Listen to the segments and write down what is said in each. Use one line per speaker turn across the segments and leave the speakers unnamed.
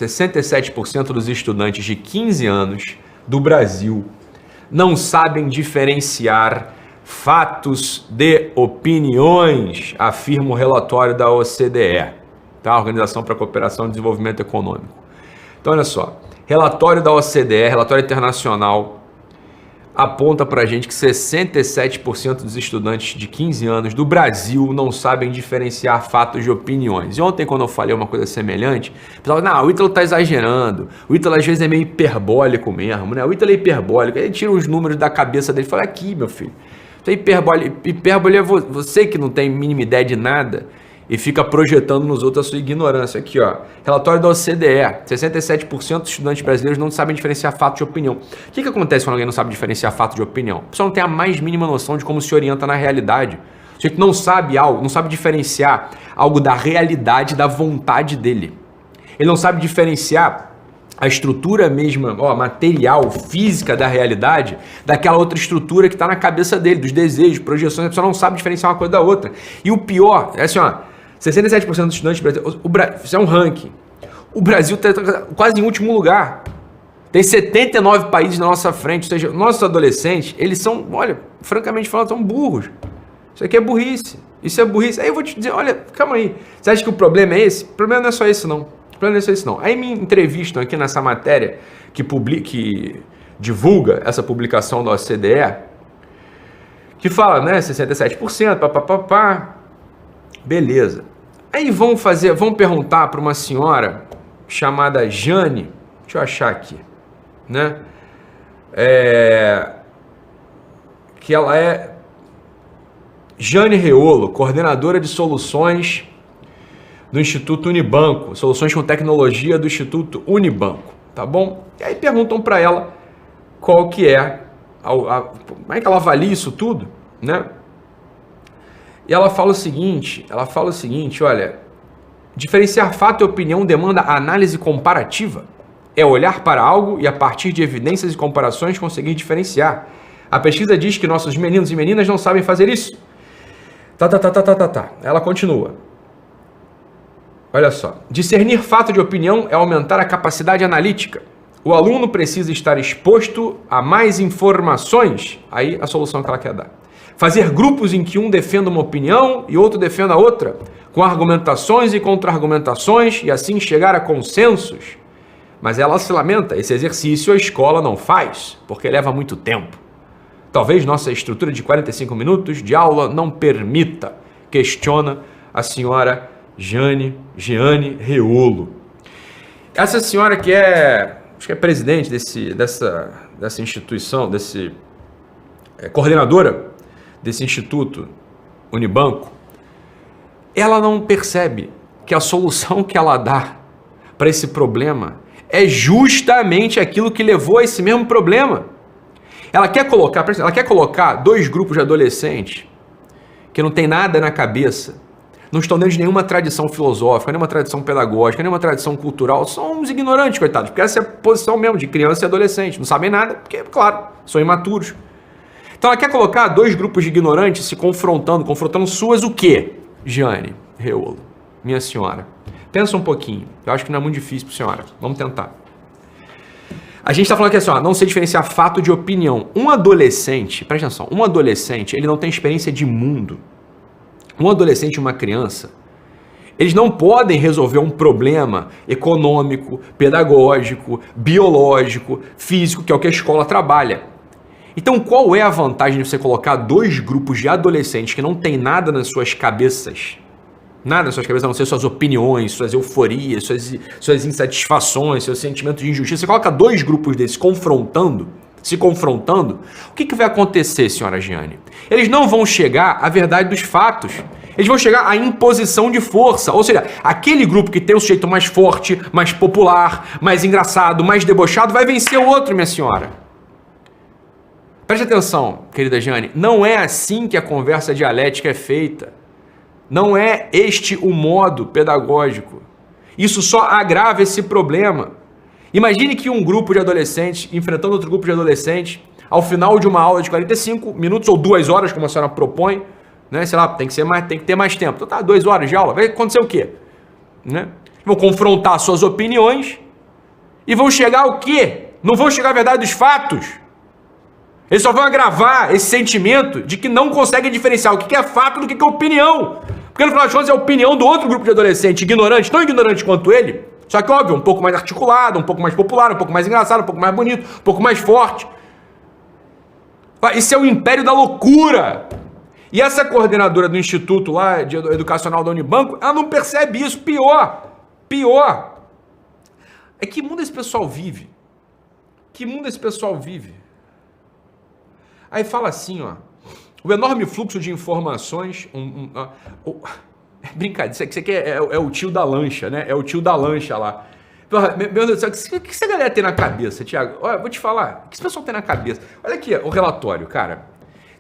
67% dos estudantes de 15 anos do Brasil não sabem diferenciar fatos de opiniões, afirma o relatório da OCDE, tá? Organização para a Cooperação e Desenvolvimento Econômico. Então, olha só, relatório da OCDE, relatório internacional, aponta para a gente que 67% dos estudantes de 15 anos do Brasil não sabem diferenciar fatos de opiniões. E ontem, quando eu falei uma coisa semelhante, o pessoal falou, não, o Ítalo está exagerando, o Ítalo às vezes é meio hiperbólico mesmo, né? O Ítalo é hiperbólico, ele tira os números da cabeça dele e fala, aqui, meu filho, isso é hipérbole é você que não tem mínima ideia de nada e fica projetando nos outros a sua ignorância. Aqui, ó, relatório da OCDE, 67% dos estudantes brasileiros não sabem diferenciar fato de opinião. O que acontece quando alguém não sabe diferenciar fato de opinião? A pessoa não tem a mais mínima noção de como se orienta na realidade. O sujeito não sabe algo, não sabe diferenciar algo da realidade, da vontade dele. Ele não sabe diferenciar a estrutura mesma, material, física da realidade, daquela outra estrutura que está na cabeça dele, dos desejos, projeções. A pessoa não sabe diferenciar uma coisa da outra. E o pior, é assim, 67% dos estudantes brasileiros, isso é um ranking. O Brasil está quase em último lugar. Tem 79 países na nossa frente, ou seja, nossos adolescentes, eles são, francamente falando, são burros. Isso aqui é burrice. Isso é burrice. Aí eu vou te dizer, calma aí. Você acha que o problema é esse? O problema não é só esse, não. O problema não é só esse, não. Aí me entrevistam aqui nessa matéria que divulga essa publicação da OCDE, que fala, né, 67%, papapá. Beleza. Aí vão perguntar para uma senhora chamada Jane, deixa eu achar aqui, né? Que ela é Jane Reolo, coordenadora de soluções do Instituto Unibanco, soluções com tecnologia do Instituto Unibanco, tá bom? E aí perguntam para ela qual que é, como é que ela avalia isso tudo, né? E ela fala o seguinte, olha, diferenciar fato e opinião demanda análise comparativa. É olhar para algo e a partir de evidências e comparações conseguir diferenciar. A pesquisa diz que nossos meninos e meninas não sabem fazer isso. Ela continua. Olha só, discernir fato de opinião é aumentar a capacidade analítica. O aluno precisa estar exposto a mais informações. Aí a solução que ela quer dar. Fazer grupos em que um defenda uma opinião e outro defenda a outra, com argumentações e contra-argumentações, e assim chegar a consensos. Mas ela se lamenta, esse exercício a escola não faz, porque leva muito tempo. Talvez nossa estrutura de 45 minutos de aula não permita, questiona a senhora Jeane Reolo. Essa senhora que acho que é presidente dessa instituição, coordenadora desse Instituto Unibanco, ela não percebe que a solução que ela dá para esse problema é justamente aquilo que levou a esse mesmo problema. Ela quer colocar dois grupos de adolescentes que não tem nada na cabeça, não estão dentro de nenhuma tradição filosófica, nenhuma tradição pedagógica, nenhuma tradição cultural, são uns ignorantes, coitados, porque essa é a posição mesmo de criança e adolescente, não sabem nada, porque, claro, são imaturos. Então ela quer colocar dois grupos de ignorantes se confrontando suas o quê? Jeane Reolo, minha senhora, pensa um pouquinho, eu acho que não é muito difícil para a senhora, vamos tentar. A gente está falando aqui assim, não sei diferenciar fato de opinião. Um adolescente, presta atenção, ele não tem experiência de mundo. Um adolescente e uma criança, eles não podem resolver um problema econômico, pedagógico, biológico, físico, que é o que a escola trabalha. Então, qual é a vantagem de você colocar dois grupos de adolescentes que não tem nada nas suas cabeças, a não ser suas opiniões, suas euforias, suas insatisfações, seus sentimentos de injustiça. Você coloca dois grupos desses se confrontando, o que vai acontecer, senhora Jeane? Eles não vão chegar à verdade dos fatos. Eles vão chegar à imposição de força. Ou seja, aquele grupo que tem o sujeito mais forte, mais popular, mais engraçado, mais debochado, vai vencer o outro, minha senhora. Preste atenção, querida Jeane. Não é assim que a conversa dialética é feita. Não é este o modo pedagógico. Isso só agrava esse problema. Imagine que um grupo de adolescentes enfrentando outro grupo de adolescentes, ao final de uma aula de 45 minutos ou 2 horas, como a senhora propõe, né? Sei lá, tem que ter mais tempo. Então tá, 2 horas de aula, vai acontecer o quê? Né? Vão confrontar suas opiniões E vão chegar ao quê? Não vão chegar à verdade dos fatos. Eles só vão agravar esse sentimento de que não conseguem diferenciar o que é fato do que é opinião. Porque no final das contas é a opinião do outro grupo de adolescente ignorante, tão ignorante quanto ele, só que óbvio, um pouco mais articulado, um pouco mais popular, um pouco mais engraçado, um pouco mais bonito, um pouco mais forte. Isso é o império da loucura. E essa coordenadora do Instituto lá de Educacional da Unibanco, ela não percebe isso. Pior. É que mundo esse pessoal vive? Que mundo esse pessoal vive? Aí fala assim, ó, o enorme fluxo de informações, brincadeira, isso aqui é o tio da lancha, né? É o tio da lancha lá. Meu Deus do céu, o que essa galera tem na cabeça, Thiago? Olha, vou te falar, o que esse pessoal tem na cabeça? Olha aqui, o relatório, cara.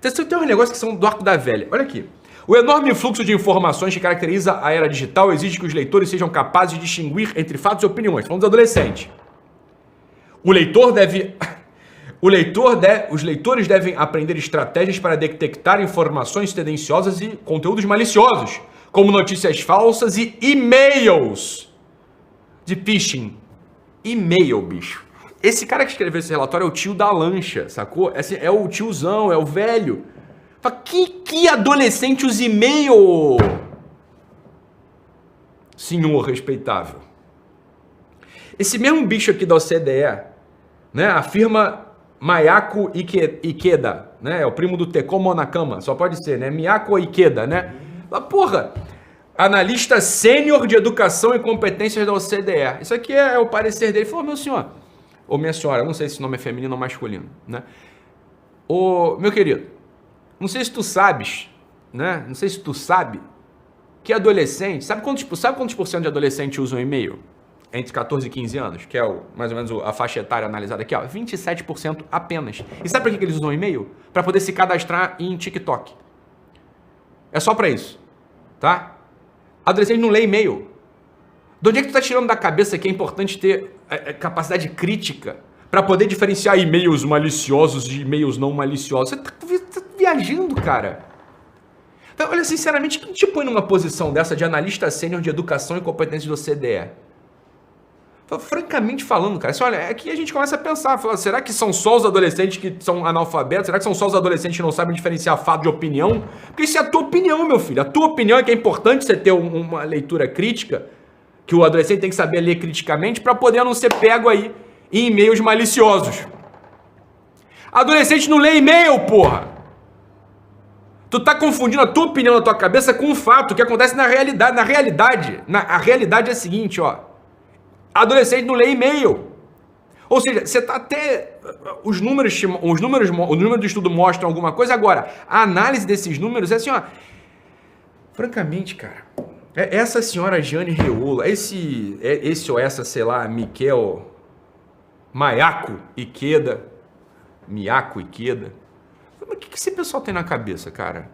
Tem uns negócios que são do arco da velha. Olha aqui. O enorme fluxo de informações que caracteriza a era digital exige que os leitores sejam capazes de distinguir entre fatos e opiniões. Falando dos adolescentes. Os leitores devem aprender estratégias para detectar informações tendenciosas e conteúdos maliciosos, como notícias falsas e e-mails de phishing. E-mail, bicho. Esse cara que escreveu esse relatório é o tio da lancha, sacou? É o tiozão, é o velho. Fala, que adolescente usa e-mail? Senhor respeitável. Esse mesmo bicho aqui da OCDE, né, afirma Mayako Ikeda, né? É o primo do Tekomo Nakama, só pode ser, né? Miyako Ikeda, né? Mas, porra, analista sênior de educação e competências da OCDE. Isso aqui é o parecer dele. Ele falou, meu senhor, ou minha senhora, não sei se o nome é feminino ou masculino, né? Ô, meu querido, não sei se tu sabes, né? Não sei se tu sabe que adolescente, sabe quantos por cento de adolescente usam e-mail? Entre 14 e 15 anos, que é mais ou menos a faixa etária analisada aqui, ó, 27% apenas. E sabe para que eles usam e-mail? Para poder se cadastrar em TikTok. É só para isso, tá? Adolescente não lê e-mail. De onde é que tu tá tirando da cabeça que é importante ter capacidade crítica para poder diferenciar e-mails maliciosos de e-mails não maliciosos? Você tá viajando, cara. Então, olha, sinceramente, quem te põe numa posição dessa de analista sênior de educação e competências do CDE? Francamente falando, cara, assim, olha, aqui a gente começa a pensar, fala, será que são só os adolescentes que são analfabetos? Será que são só os adolescentes que não sabem diferenciar fato de opinião? Porque isso é a tua opinião, meu filho. A tua opinião é que é importante você ter uma leitura crítica, que o adolescente tem que saber ler criticamente para poder não ser pego aí em e-mails maliciosos. Adolescente não lê e-mail, porra! Tu tá confundindo a tua opinião na tua cabeça com um fato que acontece na realidade. A realidade é a seguinte, ó. Adolescente não lê e-mail. Ou seja, você tá até... Os números do estudo mostram alguma coisa. Agora, a análise desses números é assim, ó... Francamente, cara... Essa senhora Jane Reola, esse ou essa, sei lá, Mikel... Miyako Ikeda... O que esse pessoal tem na cabeça, cara?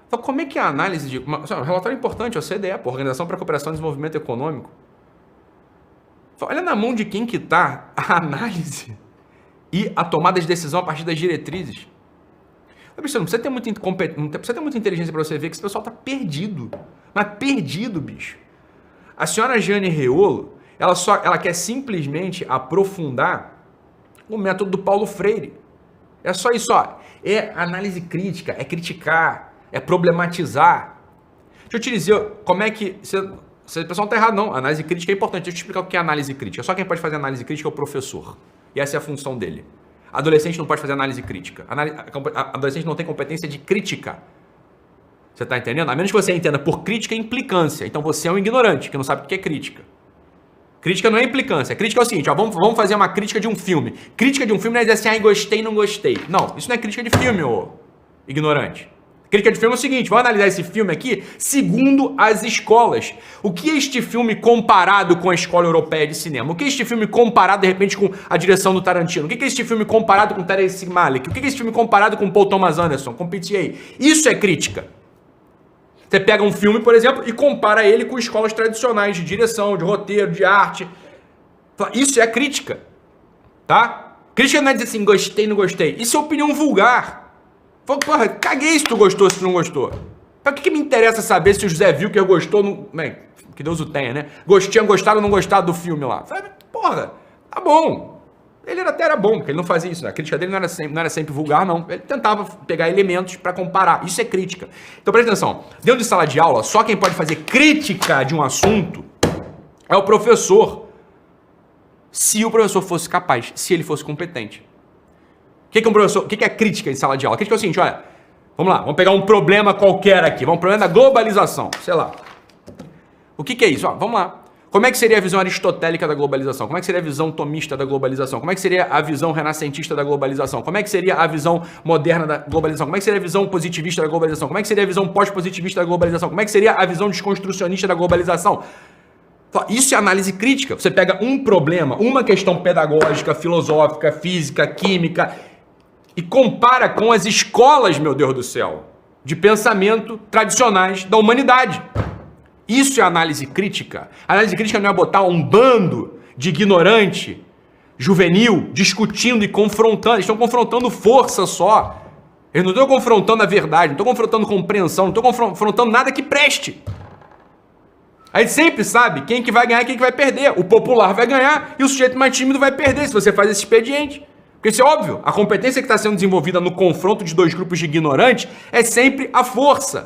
Então, como é que a análise de... Um relatório importante, a OCDE, a Organização para a Cooperação e Desenvolvimento Econômico. Olha na mão de quem que tá a análise e a tomada de decisão a partir das diretrizes. Bicho, não precisa ter muita inteligência para você ver que esse pessoal tá perdido. Mas perdido, bicho. A senhora Jane Reolo, ela quer simplesmente aprofundar o método do Paulo Freire. É só isso, ó. É análise crítica, é criticar, é problematizar. Deixa eu te dizer como é que... O pessoal não está errado, não. Análise crítica é importante. Deixa eu te explicar o que é análise crítica. Só quem pode fazer análise crítica é o professor. E essa é a função dele. Adolescente não pode fazer análise crítica. Adolescente não tem competência de crítica. Você está entendendo? A menos que você entenda por crítica e implicância. Então você é um ignorante que não sabe o que é crítica. Crítica não é implicância. Crítica é o seguinte, ó, vamos fazer uma crítica de um filme. Crítica de um filme não é dizer assim, gostei, não gostei. Não, isso não é crítica de filme, ô ignorante. Crítica de filme é o seguinte, vamos analisar esse filme aqui segundo as escolas. O que é este filme comparado com a escola europeia de cinema? O que é este filme comparado, de repente, com a direção do Tarantino? O que é este filme comparado com Terence Malick? O que é este filme comparado com Paul Thomas Anderson, com PTA? Isso é crítica. Você pega um filme, por exemplo, e compara ele com escolas tradicionais de direção, de roteiro, de arte. Isso é crítica, tá? Crítica não é dizer assim, gostei, não gostei. Isso é opinião vulgar. Porra, caguei se tu gostou, se tu não gostou. Pra que me interessa saber se o José Wilker gostou? Bem, que Deus o tenha, né? Tinha gostado ou não gostado do filme lá. Porra, Tá bom. Ele até era bom, porque ele não fazia isso. Né? A crítica dele não era sempre vulgar, não. Ele tentava pegar elementos para comparar. Isso é crítica. Então presta atenção. Dentro de sala de aula, só quem pode fazer crítica de um assunto é o professor. Se o professor fosse capaz, se ele fosse competente. O que é um professor? O que é crítica em sala de aula? A crítica é o seguinte, olha, vamos lá, vamos pegar um problema qualquer aqui. Vamos problema da globalização, sei lá. O que é isso? Ó, vamos lá. Como é que seria a visão aristotélica da globalização? Como é que seria a visão tomista da globalização? Como é que seria a visão renascentista da globalização? Como é que seria a visão moderna da globalização? Como é que seria a visão positivista da globalização? Como é que seria a visão pós-positivista da globalização? Como é que seria a visão desconstrucionista da globalização? Isso é análise crítica. Você pega um problema, uma questão pedagógica, filosófica, física, química e compara com as escolas, meu Deus do céu, de pensamento tradicionais da humanidade. Isso é análise crítica. A análise crítica não é botar um bando de ignorante, juvenil, discutindo e confrontando. Eles estão confrontando força só. Eles não estão confrontando a verdade, não estão confrontando compreensão, não estão confrontando nada que preste. A gente sempre sabe quem que vai ganhar e quem que vai perder. O popular vai ganhar e o sujeito mais tímido vai perder se você faz esse expediente. Porque isso é óbvio. A competência que está sendo desenvolvida no confronto de dois grupos de ignorantes é sempre a força.